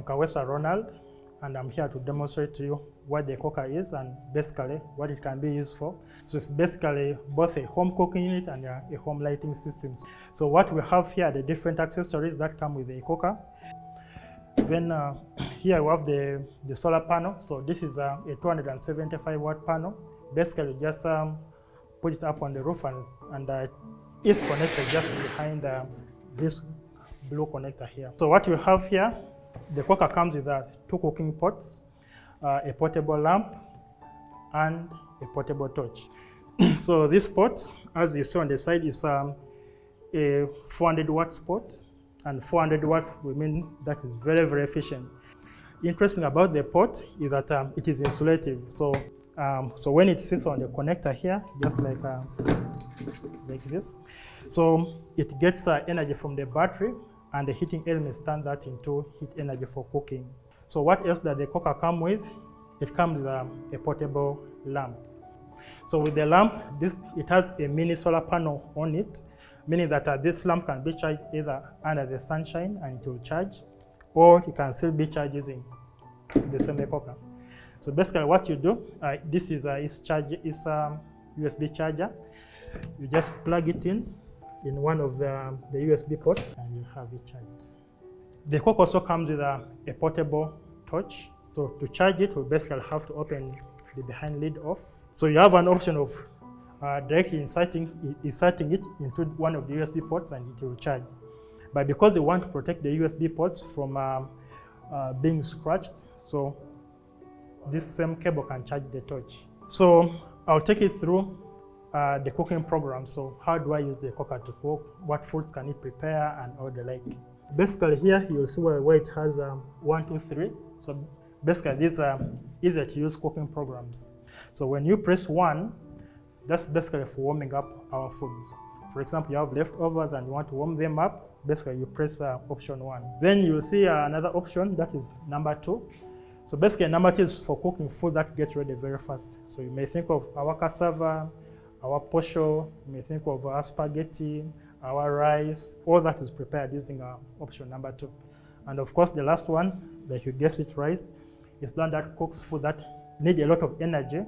I'm Kawesa Ronald, and I'm here to demonstrate to you what the Ecoca is and basically what it can be used for. So it's basically both a home cooking unit and a home lighting system. So what we have here are the different accessories that come with the Ecoca. Then here we have the solar panel. So this is a 275 watt panel. Basically just put it up on the roof and it's connected just behind this blue connector here. So what you have here, the cooker comes with 2 cooking pots, a portable lamp, and a portable torch. So this pot, as you see on the side, is a 400 watts pot, and 400 watts, we mean that is very, very efficient. Interesting about the pot is that it is insulative. So when it sits on the connector here, just like this, so it gets energy from the battery, and the heating elements turn that into heat energy for cooking. So what else does the cooker come with? It comes with a portable lamp. So with the lamp, it has a mini solar panel on it, meaning that this lamp can be charged either under the sunshine and it will charge, or it can still be charged using the same cooker. So basically what you do, this is a USB charger. You just plug it in one of the USB ports and you have it charged. The cooker also comes with a portable torch. So to charge it, we basically have to open the behind lid off. So you have an option of directly inserting it into one of the USB ports and it will charge. But because we want to protect the USB ports from being scratched, so this same cable can charge the torch. So I'll take it through the cooking program. So how do I use the cooker to cook? What foods can it prepare and all the like? Basically here you'll see where it has 1, 2, 3. So basically these are easy to use cooking programs. So when you press 1, that's basically for warming up our foods. For example, you have leftovers and you want to warm them up, basically you press option 1. Then you'll see another option, that is number 2. So basically number 2 is for cooking food that gets ready very fast. So you may think of our cassava, our posho, you may think of our spaghetti, our rice, all that is prepared using option number 2. And of course the last one, like you guessed it right, is one that cooks food that need a lot of energy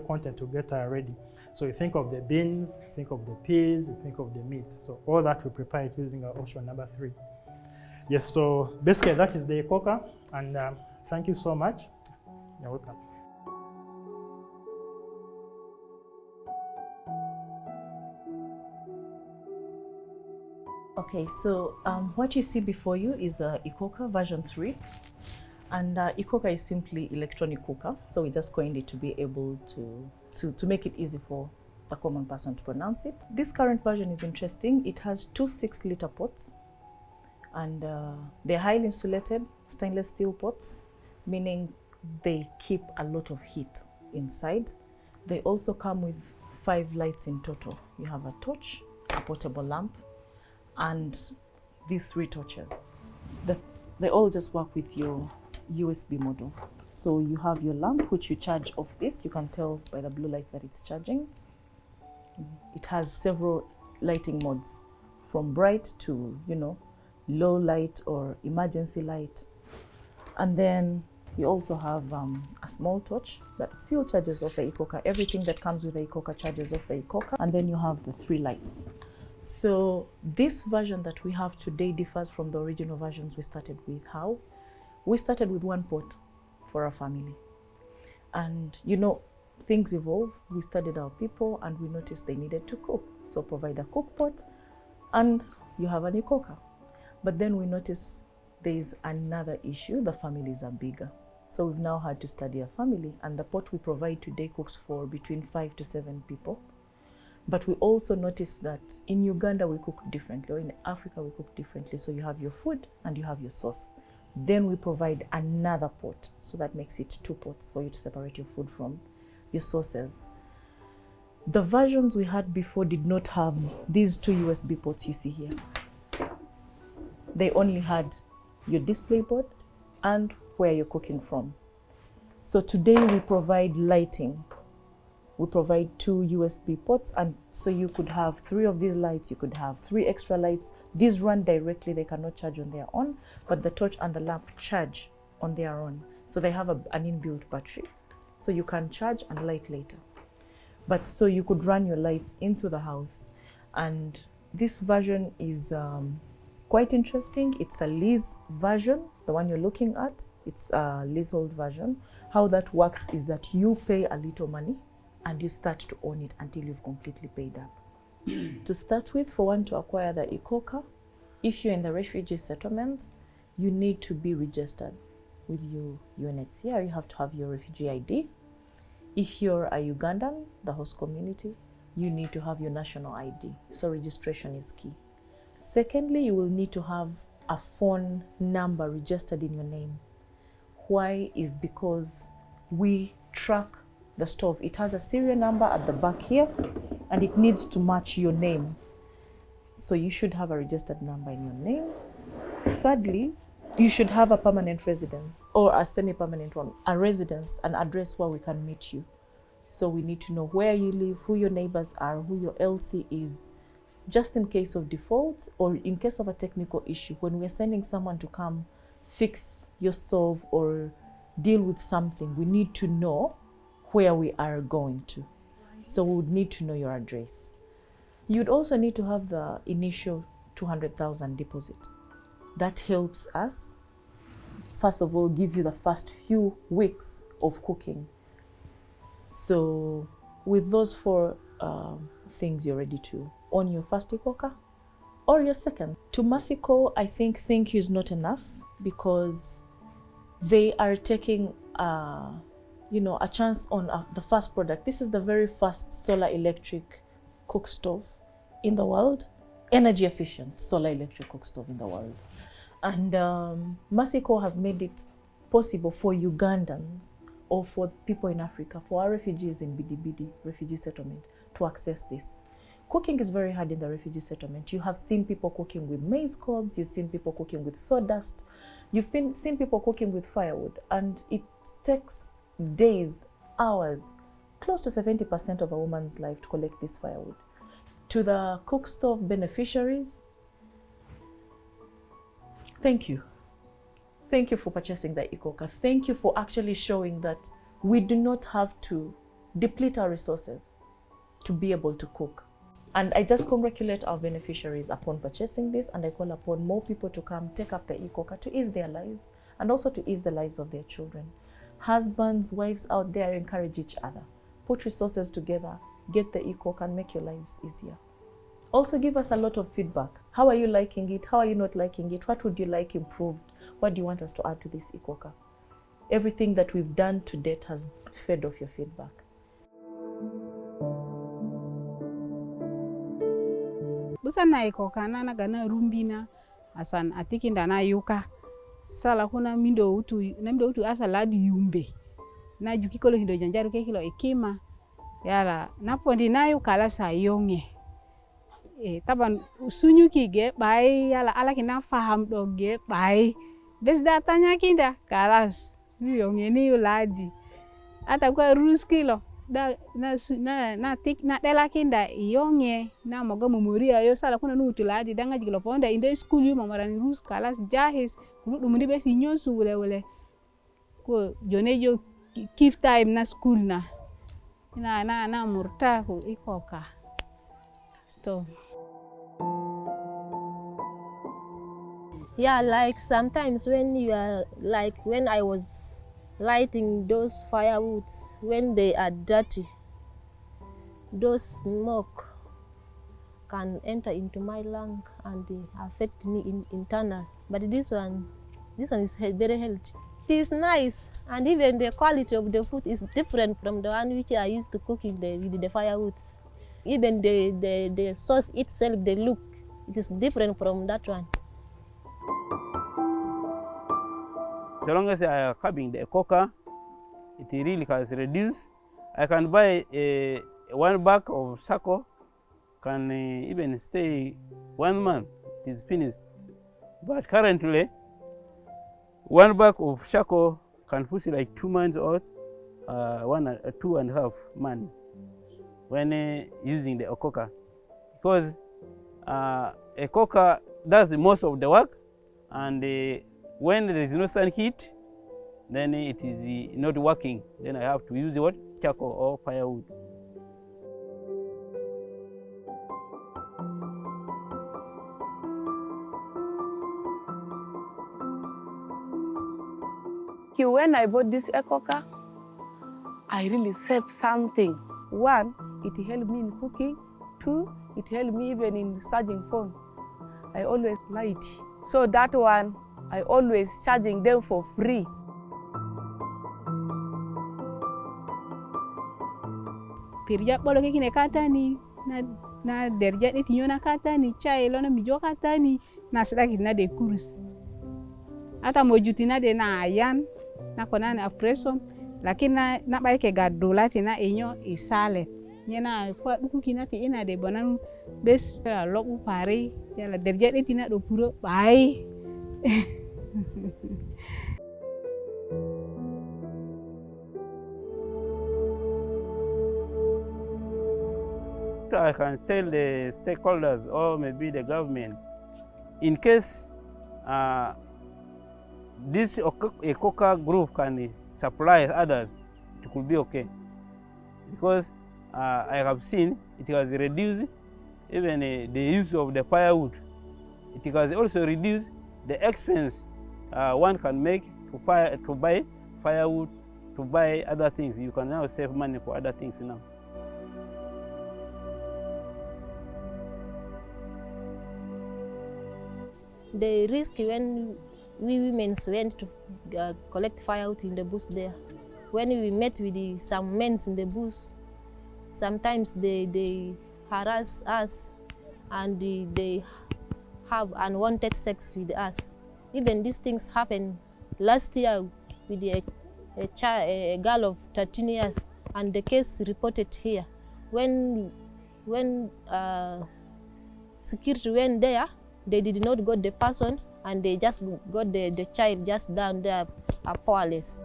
content to get ready. So you think of the beans, think of the peas, you think of the meat. So all that we prepare it using option number 3. Yes, so basically that is the Ecoca, and thank you so much. You're welcome. Okay, so what you see before you is the Ecoca version 3. And Ecoca is simply electronic cooker. So we just coined it to be able to make it easy for the common person to pronounce it. This current version is interesting. It has 2 6-liter pots, and they're highly insulated stainless steel pots, meaning they keep a lot of heat inside. They also come with 5 lights in total. You have a torch, a portable lamp, and these 3 torches. They all just work with your USB model. So you have your lamp, which you charge off this. You can tell by the blue lights that it's charging. It has several lighting modes, from bright to, low light or emergency light. And then you also have a small torch that still charges off the Ecoca. Everything that comes with the Ecoca charges off the Ecoca. And then you have the 3 lights. So this version that we have today differs from the original versions we started with. How? We started with 1 pot for our family. And things evolve. We studied our people and we noticed they needed to cook. So provide a cook pot and you have an Ecoca. But then we noticed there is another issue. The families are bigger. So we've now had to study a family, and the pot we provide today cooks for between 5 to 7 people. But we also noticed that in Uganda we cook differently, or in Africa we cook differently. So you have your food and you have your sauce. Then we provide another pot. So that makes it 2 pots for you to separate your food from your sauces. The versions we had before did not have these 2 USB ports you see here. They only had your display board and where you're cooking from. So today we provide lighting We provide 2 USB ports, and so you could have 3 of these lights, you could have 3 extra lights. These run directly, they cannot charge on their own, but the torch and the lamp charge on their own. So they have an inbuilt battery, so you can charge and light later. But so you could run your lights into the house. And this version is quite interesting. It's a lease version, the one you're looking at. It's a leasehold version. How that works is that you pay a little money and you start to own it until you've completely paid up. To start with, for one to acquire the Ecoca, if you're in the refugee settlement, you need to be registered with your UNHCR. You have to have your refugee ID. If you're a Ugandan, the host community, you need to have your national ID. So registration is key. Secondly, you will need to have a phone number registered in your name. Why is because we track the stove. It has a serial number at the back here, and it needs to match your name. So you should have a registered number in your name. Thirdly, you should have a permanent residence or a semi-permanent one, a residence, an address where we can meet you. So we need to know where you live, who your neighbors are, who your LC is, just in case of default or in case of a technical issue. When we're sending someone to come fix your stove or deal with something, we need to know where we are going to. So we would need to know your address. You'd also need to have the initial 200,000 deposit. That helps us, first of all, give you the first few weeks of cooking. So with those 4 things, you're ready to own your first Ecoca or your second. To Mexico, I think thank you is not enough, because they are taking a chance on the first product. This is the very first solar electric cook stove in the world, energy efficient solar electric cook stove in the world. And Mexico has made it possible for Ugandans or for people in Africa, for our refugees in Bidibidi refugee settlement, to access this. Cooking is very hard in the refugee settlement. You have seen people cooking with maize cobs, you've seen people cooking with sawdust, you've seen people cooking with firewood, and it takes days, hours, close to 70% of a woman's life to collect this firewood. To the cook stove beneficiaries, thank you. Thank you for purchasing the Ecoca. Thank you for actually showing that we do not have to deplete our resources to be able to cook. And I just congratulate our beneficiaries upon purchasing this, and I call upon more people to come take up the Ecoca to ease their lives and also to ease the lives of their children. Husbands, wives out there, encourage each other. Put resources together, get the Ecoca and make your lives easier. Also give us a lot of feedback. How are you liking it? How are you not liking it? What would you like improved? What do you want us to add to this Ecoca? Everything that we've done to date has fed off your feedback. Busan na Ecoca na gana rumbina asan atikinda na yuka sala kuna mindo utu asa ladi yumbe na jukikolo hindo janjaru ke kilo ekima yala napondi na yuka la sayonge taban usunyu kige bai yala ala kina faham doge bai bes datanya kinda kalas yonge ni uladi ata kwa ruskilo na tik na dela kinda iyonge na moga memoria yo sala kuna nutuladi danga jiglo ponda inde school yu mamarani rus kalas jahis kudu mundi besi nyosu wele ko jonejo keep time na school na murta ko Ecoca stove. Yeah, like sometimes when I was lighting those firewoods, when they are dirty, those smoke can enter into my lung and affect me internal. But this one is very healthy. It is nice, and even the quality of the food is different from the one which I used to cook with the firewoods. Even the sauce itself, the look, it is different from that one. So long as I am having the Ecoca, it really has reduced. I can buy 1 bag of charcoal, can even stay 1 month, it is finished. But currently, 1 bag of charcoal can push like 2 months or 2.5 months. when using the Ecoca, because Ecoca does most of the work, and when there is no sun heat, then it is not working. Then I have to use what? Charcoal or firewood. When I bought this Ecoca, I really saved something. One, it helped me in cooking. Two, it helped me even in charging phone. I always light. So that one, I always charging them for free. Pirja bolo ke kine katani na derja de tinyo na katani chai lona mijo katani na sidaki na de kurus. Ata mojutina de na ayan na kona na oppression lakini na baike gadola tina enyo isale nyena kwa duku kinati ina de bonan bes la loku pare ya la derja de tina do puro bai. I can tell the stakeholders or maybe the government, in case this Ecoca group can supply others, it could be okay. Because I have seen it has reduced even the use of the firewood. It has also reduced the expense one can make to buy firewood, to buy other things. You can now save money for other things now. The risk when we women went to collect firewood in the bush there, when we met with some men in the bush, sometimes they harass us and they have unwanted sex with us. Even these things happened last year with a girl of 13 years, and the case reported here. When security went there, they did not got the person, and they just got the child just down there, powerless.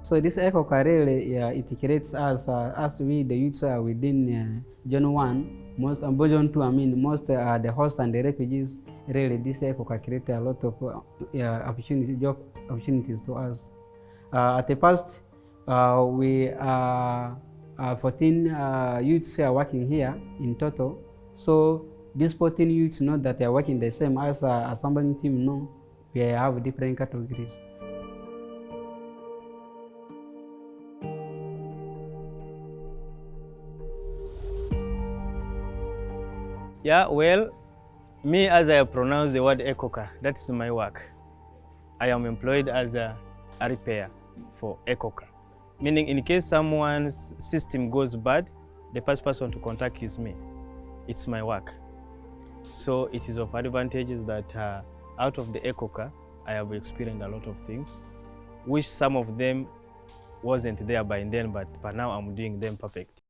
So this Ecoca really, it creates us, as we the youths are within Zone 1, most and Zone 2, I mean, most the hosts and the refugees, really this Ecoca creates a lot of job opportunities to us. At the past, we are 14 youths who are working here in total. So these 14 youths know that they are working the same as assembling team. No, we have different categories. Yeah, well, me as I pronounce the word Ecoca, that's my work. I am employed as a repair for Ecoca. Meaning in case someone's system goes bad, the first person to contact is me. It's my work. So it is of advantages that out of the Ecoca, I have experienced a lot of things, which some of them wasn't there by then, but now I'm doing them perfect.